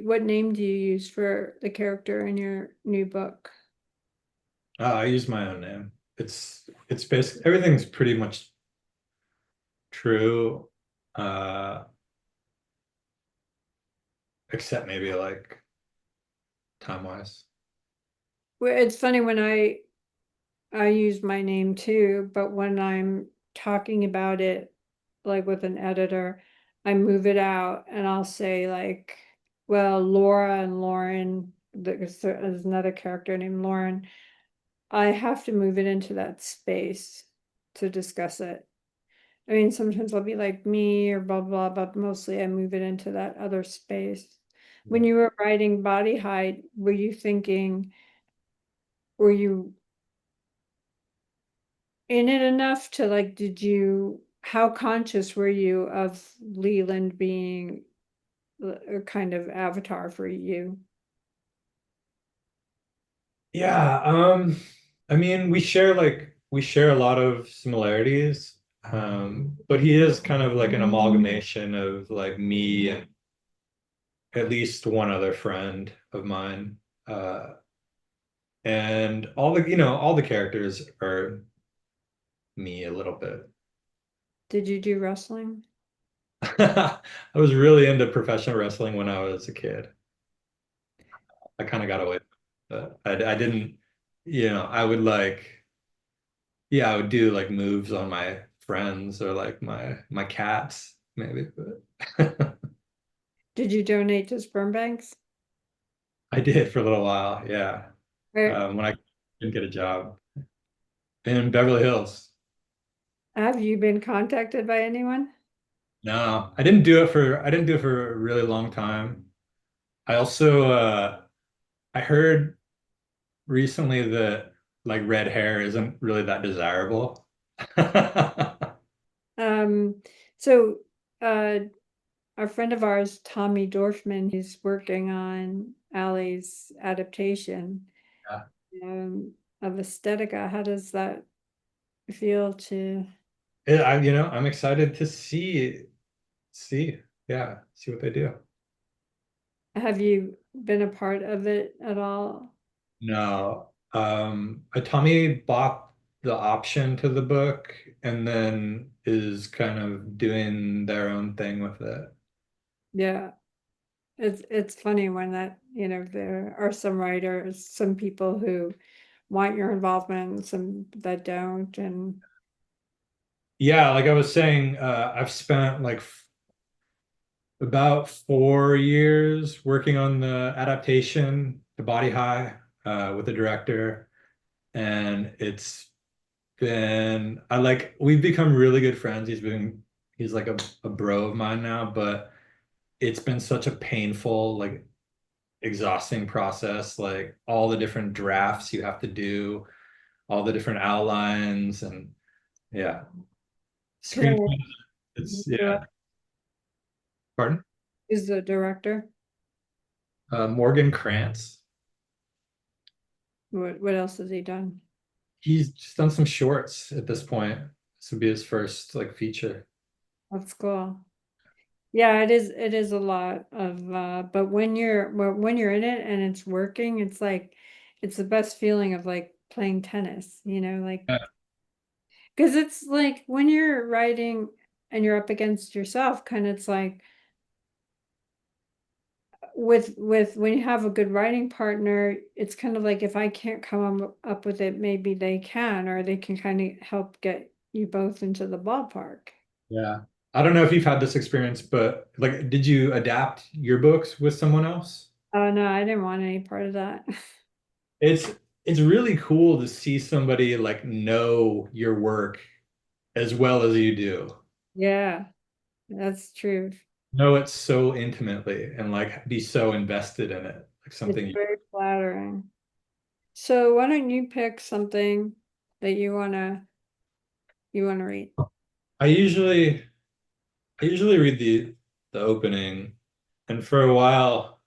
what name do you use for the character in your new book? I use my own name. It's basically everything's pretty much true, uh, except maybe like time-wise. Well, it's funny when I use my name too, but when I'm talking about it like with an editor, I move it out and I'll say like, well, Laura and Lauren, there's another character named Lauren. I have to move it into that space to discuss it. I mean, sometimes I'll be like me or blah blah, but mostly I move it into that other space. When Yeah. you were writing Body Height, were you thinking, were you in it enough to like, how conscious were you of Leland being a kind of avatar for you? Yeah, I mean, we share a lot of similarities. But he is kind of like an amalgamation of like me and at least one other friend of mine. And all the characters are me a little bit. Did you do wrestling? I was really into professional wrestling when I was a kid. I kind of got away with it. I didn't, I would like, yeah, I would do like moves on my friends or like my cats maybe, but Did you donate to sperm banks? I did for a little while. Yeah, Or when I didn't get a job in Beverly Hills. have you been contacted by anyone? No, I didn't do it for a really long time. I also I heard recently that like red hair isn't really that desirable. Um, so uh a friend of ours, Tommy Dorfman, he's working on Allie's adaptation Yeah. of Aesthetica. How does that feel to I'm excited to see, yeah, see what they do. have you been a part of it at all? No, Tommy bought the option to the book and then is kind of doing their own thing with it. Yeah. It's funny when that, there are some writers, some people who want your involvement and some that don't. And Yeah, like I was saying, I've spent like about 4 years working on the adaptation, The Body High, with the director, and we've become really good friends. He's like a bro of mine now, but it's been such a painful, like exhausting process, like all the different drafts you have to do, all the different outlines, and yeah, can I screen. ask It's yeah. Pardon? who's the director? Morgan Krantz. What else has he done? He's just done some shorts at this point. This would be his first like feature. That's cool. Yeah, it is a lot of but when you're in it and it's working, it's like it's the best feeling of like playing tennis, like Yeah. because it's like when you're writing and you're up against yourself, kind of it's like with when you have a good writing partner, it's kind of like if I can't come up with it, maybe they can, or they can kind of help get you both into the ballpark. Yeah. I don't know if you've had this experience, but like, did you adapt your books with someone else? Oh no, I didn't want any part of that. It's it's really cool to see somebody like know your work as well as you do. Yeah, that's true. Know it so intimately and like be so invested in it. Like It's something very flattering. So why don't you pick something that you wanna read? I usually I usually read the opening, and for a while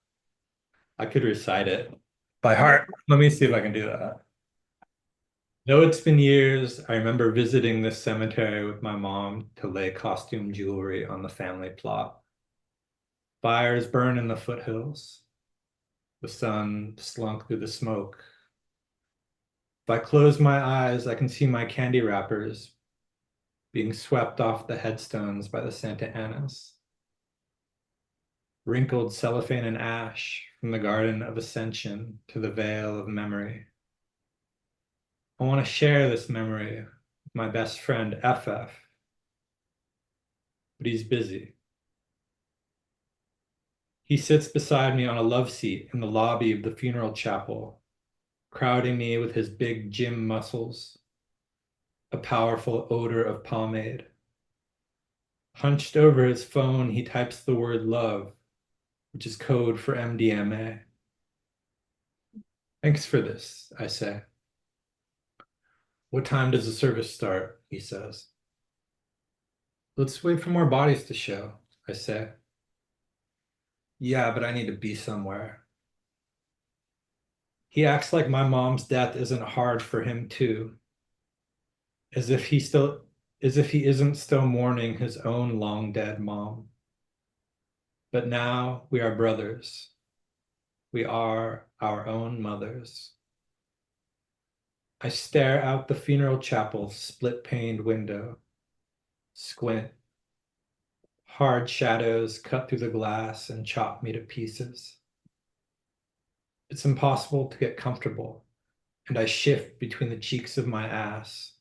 I could recite it by heart. Let me see if I can do that. Though it's been years, I remember visiting this cemetery with my mom to lay costume jewelry on the family plot. Fires burn in the foothills. The sun slunk through the smoke. If I close my eyes, I can see my candy wrappers being swept off the headstones by the Santa Anas. Wrinkled cellophane and ash from the Garden of Ascension to the Vale of Memory. I want to share this memory with my best friend FF, but he's busy. He sits beside me on a love seat in the lobby of the funeral chapel, crowding me with his big gym muscles, a powerful odor of pomade. Hunched over his phone, he types the word love, which is code for MDMA. Thanks for this, I say. What time does the service start? He says. Let's wait for more bodies to show, I say. Yeah, but I need to be somewhere. He acts like my mom's death isn't hard for him too, as if he still as if he isn't still mourning his own long dead mom. But now we are brothers. We are our own mothers. I stare out the funeral chapel's split-paned window, squint. Hard shadows cut through the glass and chop me to pieces. It's impossible to get comfortable, and I shift between the cheeks of my ass,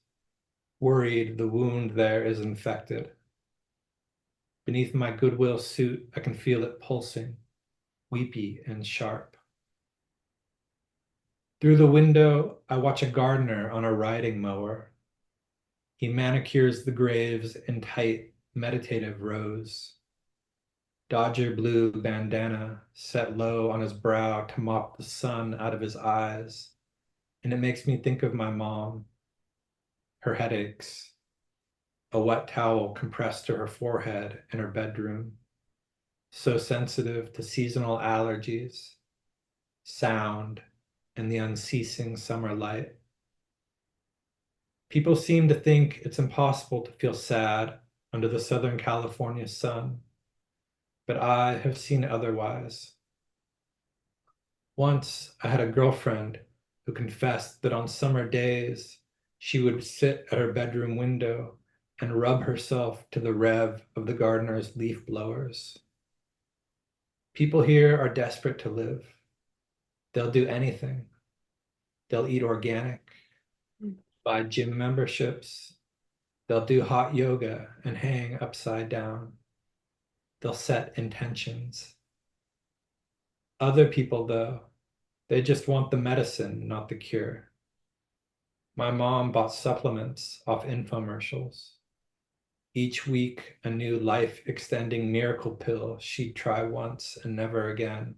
worried the wound there is infected. Beneath my Goodwill suit, I can feel it pulsing, weepy and sharp. Through the window, I watch a gardener on a riding mower. He manicures the graves in tight, meditative rows. Dodger blue bandana set low on his brow to mop the sun out of his eyes. And it makes me think of my mom, her headaches, a wet towel compressed to her forehead in her bedroom, so sensitive to seasonal allergies, sound, and the unceasing summer light. People seem to think it's impossible to feel sad under the Southern California sun, but I have seen otherwise. Once I had a girlfriend who confessed that on summer days she would sit at her bedroom window and rub herself to the rev of the gardener's leaf blowers. People here are desperate to live. They'll do anything. They'll eat organic, buy gym memberships. They'll do hot yoga and hang upside down. They'll set intentions. Other people, though, they just want the medicine, not the cure. My mom bought supplements off infomercials. Each week, a new life-extending miracle pill she'd try once and never again.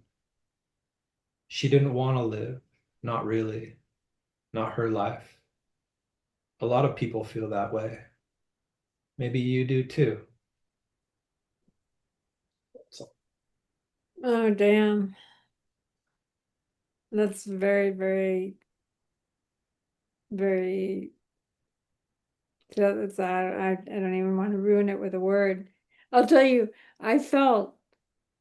She didn't want to live, not really, not her life. A lot of people feel that way. Maybe you do too. So, Oh, damn. That's very, very, very, that's, I don't even want to ruin it with a word. I'll tell you, I felt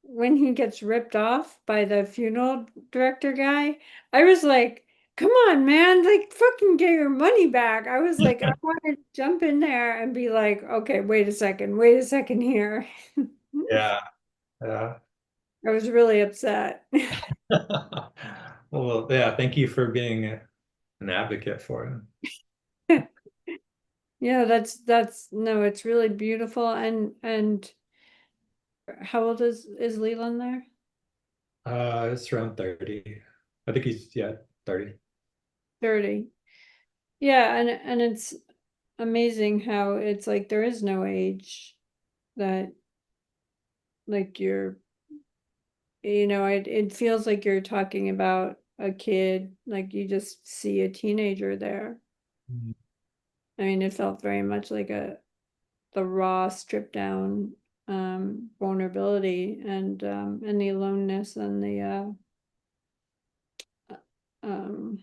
when he gets ripped off by the funeral director guy, I was like, come on, man, like fucking get your money back. I was like, I want to jump in there and be like, okay, wait a second here. yeah, yeah. I was really upset. Well, yeah, thank you for being an advocate for him. Yeah, that's no, it's really beautiful. And how old is Leland there? It's around 30. I think he's, yeah, 30. 30. Yeah, and it's amazing how it's like there is no age that like it feels like you're talking about a kid, like you just see a teenager there. Mhm. I mean, it felt very much like the raw, stripped down vulnerability and the aloneness and the um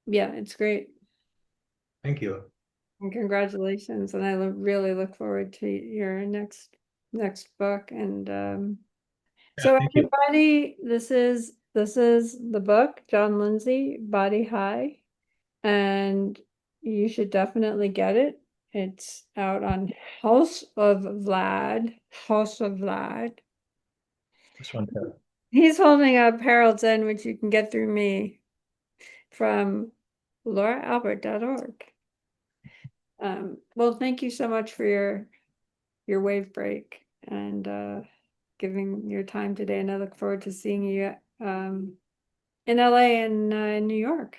yeah, it's great. Thank you. And congratulations. And I really look forward to your next book. And Yeah, So thank you. everybody, this is the book, Jon Lindsey, Body High, and you should definitely get it. It's out on House of Vlad, House of Vlad. This one too. He's holding up Harold's End, which you can get through me from lauraalbert.org. Well, thank you so much for your wave break and giving your time today, and I look forward to seeing you in LA and New York.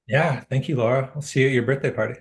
Yeah, thank you, Laura. I'll see you at your birthday party.